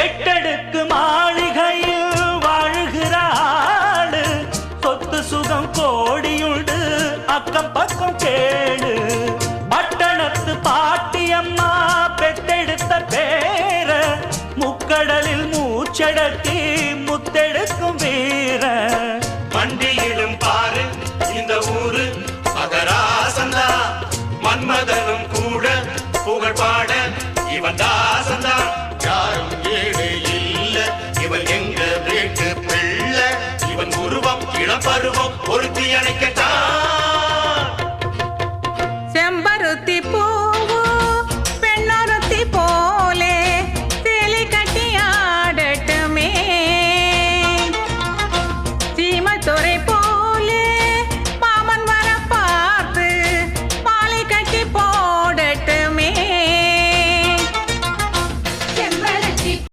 எட்டடுக்கு மாளிகையில் வாழ்கிறாள், சொத்து சுகம் கோடியுண்டு அக்கம் பக்கம் கேடு. பட்டணத்து பாட்டியம்மா பெத்தெடுத்த பேர முக்கடலில் மூச்சடக்கி முத்தெடுக்கும் வீர. மண்டியிடும் பாரு இந்த ஊரு மகராசந்தா, மன்மதனும் கூட புகழ் பாட இவன் தாசந்தா. யாரும் ஏழு இல்ல இவன் எங்க வீட்டு பிள்ளை, இவன் உருவம் இளம் பருவம் ஒரு